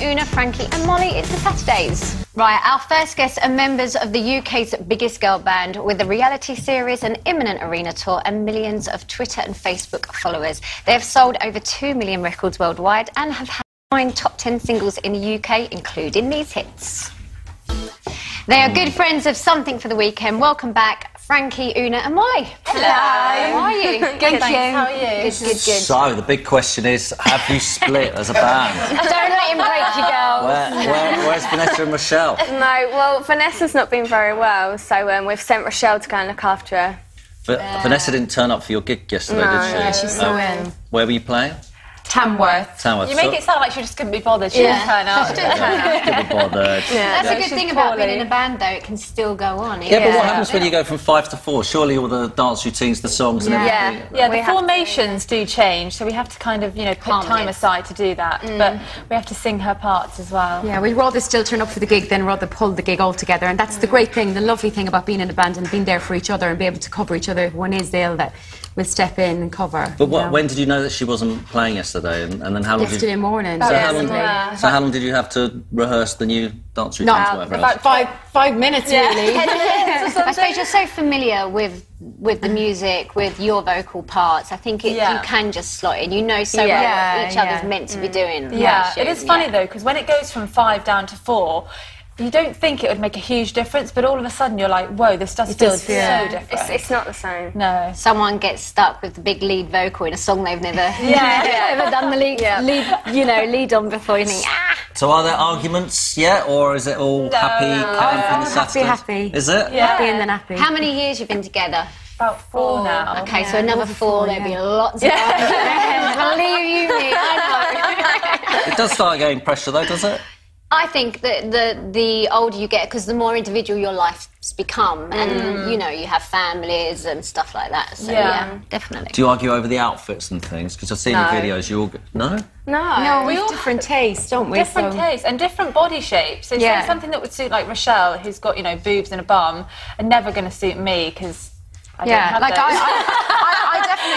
Una, Frankie and Molly. It's the Saturdays. Right, our first guests are members of the UK's biggest girl band with a reality series, an imminent arena tour and millions of Twitter and Facebook followers. They have sold over 2 million records worldwide and have had 9 top 10 singles in the UK, including these hits. They are good friends of Something for the Weekend. Welcome back, Frankie, Una and Molly. Hello. How are you? Good, thanks. How are you? Good. So, the big question is, have you split as a band? Don't let him break you, girls. Where's Vanessa and Rochelle? No, well, Vanessa's not been very well, so we've sent Rochelle to go and look after her. Vanessa didn't turn up for your gig yesterday, did she? Yeah, she's so ill. Where were you playing? Tamworth. You make it sound like she just couldn't be bothered. She didn't turn up. She didn't be bothered. That's a good thing about being in a band, though. It can still go on. Yeah, but what happens when you go from 5 to 4? Surely all the dance routines, the songs and everything... Yeah, the formations do change, so we have to kind of, put time aside to do that. But we have to sing her parts as well. Yeah, we'd rather still turn up for the gig than rather pull the gig altogether. And that's the great thing, the lovely thing about being in a band and being there for each other and be able to cover each other if one is ill, that we'll step in and cover. But when did you know that she wasn't playing yesterday? And then how long yesterday morning. So how long did you have to rehearse the new dance routines? About five minutes, really. I suppose you're so familiar with the music, with your vocal parts. I think you can just slot in. You know so well what each other's meant to be doing. Yeah, it is funny though, because when it goes from 5 down to 4, you don't think it would make a huge difference, but all of a sudden you're like, whoa, this does feel so different. It's not the same. No. Someone gets stuck with the big lead vocal in a song they've never ever done the lead on before. You think, So are there arguments yet, or is it all happy? Happy. Is it? Yeah. Happy and then happy. How many years you've been together? About 4 now. Okay, so another 4, there'll be lots of arguments. Believe you me, I know. It does start getting pressure though, does it? I think that the older you get, because the more individual your life's become, and you have families and stuff like that. So yeah, definitely. Do you argue over the outfits and things? Because I've seen the videos. You all no. No, we have different tastes, don't we? Different tastes and different body shapes. So something that would suit like Rochelle, who's got boobs and a bum, are never going to suit me because. I definitely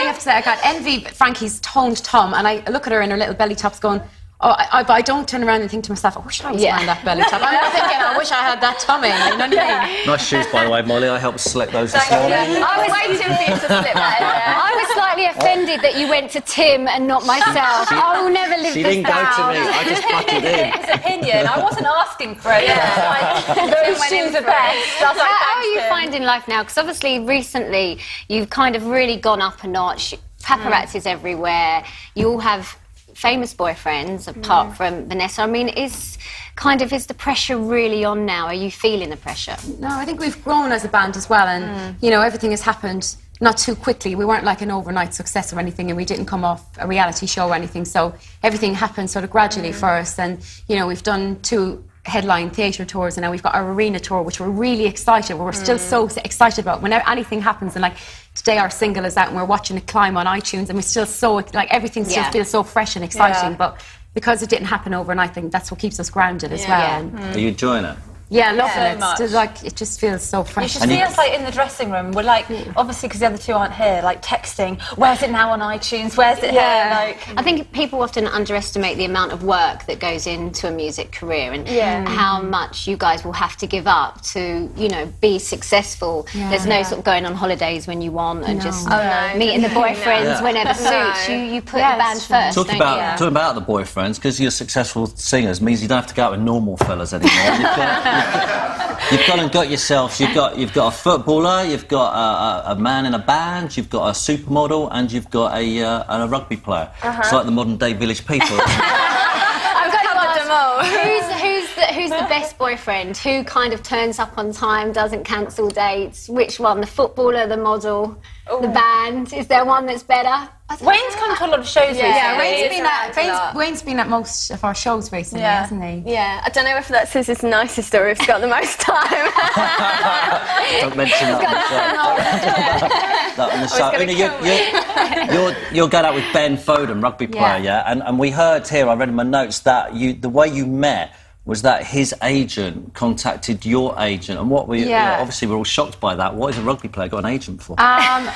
have to say I got envy Frankie's toned tom, and I look at her in her little belly tops going, I don't turn around and think to myself, I wish I was wearing that belly top. I'm not thinking, I wish I had that tummy. You know what I mean? Nice shoes, by the way, Molly. I helped select those this morning. I was waiting for you to slip that. I was slightly offended that you went to Tim and not myself. I will never live this down. She didn't go to me. I just butted in. His opinion. I wasn't asking for it. Those shoes are best. How are you finding life now? Because obviously recently you've kind of really gone up a notch. Paparazzis everywhere. You all have famous boyfriends apart from Vanessa. I mean, is the pressure really on now? Are you feeling the pressure? No, I think we've grown as a band as well, and everything has happened not too quickly. We weren't like an overnight success or anything, and we didn't come off a reality show or anything, so everything happened sort of gradually for us. And we've done 2 headline theatre tours, and now we've got our arena tour, which we're really excited. We're still so excited about. Whenever anything happens, and like today our single is out and we're watching it climb on iTunes, and we're still so everything still feels so fresh and exciting. But because it didn't happen overnight, I think that's what keeps us grounded as well. Are you enjoying it? Yeah, loving it. It's just, it just feels so fresh. You should see us in the dressing room. We're obviously because the other 2 aren't here, texting. Where's it now on iTunes? Where's it here? I think people often underestimate the amount of work that goes into a music career and how much you guys will have to give up to, be successul. There's no sort of going on holidays when you want and just meeting the boyfriends whenever suits. You put the band first. Talking about the boyfriends, because you're successful singers means you don't have to go out with normal fellas anymore. You've gone and got yourself. You've got a footballer. You've got a man in a band. You've got a supermodel, and you've got a rugby player. It's like the modern day Village People. I've got them all. Who's the best boyfriend? Who kind of turns up on time, doesn't cancel dates? Which one? The footballer, the model, the band? Is there one that's better? Wayne's come to a lot of shows recently. Yeah, Wayne's been at most of our shows recently, hasn't he? Yeah, I don't know if that's his nicest or if he's got the most time. Don't mention that on the show. You're going out with Ben Foden, rugby player, and we heard here, I read in my notes, that the way you met was that his agent contacted your agent, and what we obviously we're all shocked by that. What is a rugby player got an agent for? A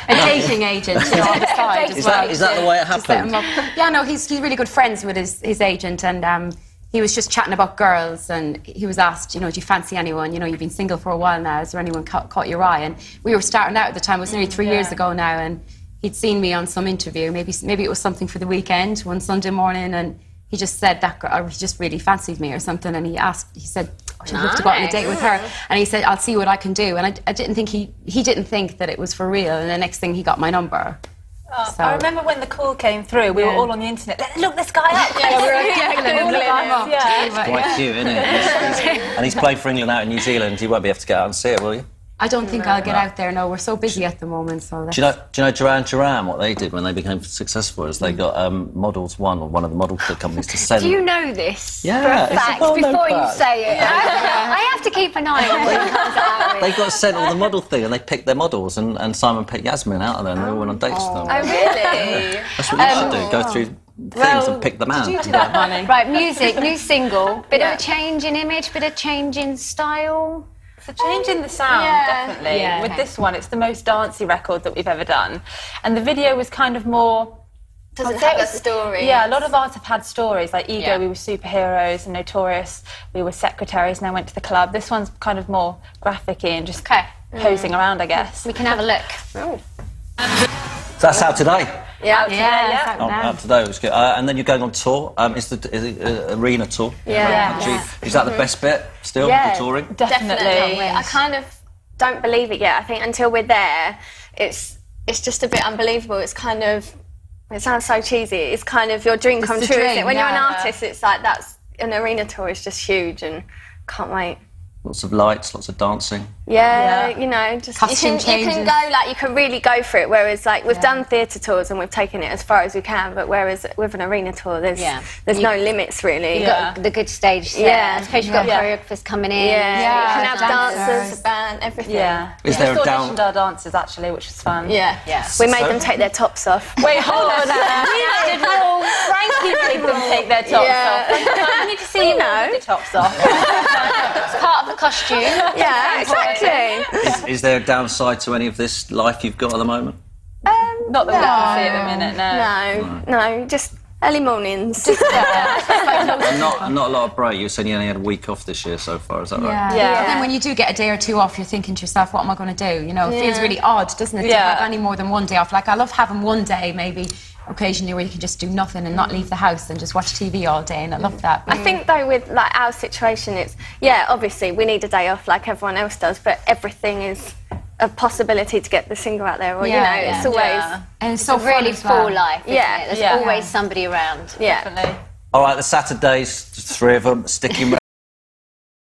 dating agent on the side as well. Is that the way it happened? Yeah, no, he's really good friends with his agent, and he was just chatting about girls, and he was asked, do you fancy anyone? You've been single for a while now. Has there anyone caught your eye? And we were starting out at the time. It was nearly 3 years ago now, and he'd seen me on some interview. Maybe it was something for the weekend, one Sunday morning, and he just said that girl, or he just really fancied me or something, and he said, I'd love to go on a date with her. And he said, I'll see what I can do. And I didn't think he didn't think that it was for real, and the next thing he got my number. So. I remember when the call came through, we were all on the internet, let's look this guy up. It's quite cute, isn't it? And he's played for England out in New Zealand. You won't be able to get out and see it, will you? I don't think I'll get out there, no. We're so busy at the moment. So do you know Duran Duran, what they did when they became successful is they got Models One, or one of the model companies, to send... Do you know this? Yeah, for a fact, before you say it. I have to keep an eye on what it comes out with. They got sent all the model thing, and they picked their models, and Simon picked Yasmin out of there, and they all went on dates with them. Oh, really? That's what you should do, go through things and pick the man. Did you do that, Bonnie? Right, music, new single. Bit of a change in image, bit of change in style. It's a change in the sound, definitely. Yeah. With this one, it's the most dancey record that we've ever done. And the video was kind of more... Does it have a story? Yeah, a lot of ours have had stories. Like Ego, we were superheroes, and Notorious, we were secretaries, and then went to the club. This one's kind of more graphic-y and just posing around, I guess. We can have a look. So that's out today. Yeah. Out today, it was good. And then you're going on tour. Is the arena tour? Yeah. Is that the best bit still, the touring? Definitely. I kind of don't believe it yet. I think until we're there, it's just a bit unbelievable. It's kind of... It sounds so cheesy. It's kind of your dream come true, isn't it? When you're an artist, it's like an arena tour is just huge, and can't wait. Lots of lights, lots of dancing. Yeah, just costume you can go you can really go for it. Whereas we've done theatre tours and we've taken it as far as we can, but whereas with an arena tour, there's no limits really. You've got the good stage set. I suppose you've got choreographers coming in. You can have dancers, a band, everything. Is there a down? Auditioned our dancers actually, which was fun. We made them take their tops off. Wait, hold on. Frankie made them take their tops off. I need to see you with the tops off. It's part of the costume. Yeah, exactly. Is there a downside to any of this life you've got at the moment? Not that we can see at the minute, No, just early mornings. And not a lot of break. You were saying you only had a week off this year so far, is that right? Yeah. And then when you do get a day or two off, you're thinking to yourself, what am I going to do? It feels really odd, doesn't it, to have any more than one day off? Like, I love having one day, maybe, occasionally, where you can just do nothing and not leave the house and just watch TV all day, and I love that. I think, though, with our situation, it's... Yeah, obviously, we need a day off like everyone else does, but everything is a possibility to get the single out there, or, it's always... And it's so really full life, isn't Yeah. it? There's always somebody around. Yeah. Definitely. All right, the Saturdays, 3 of them, sticking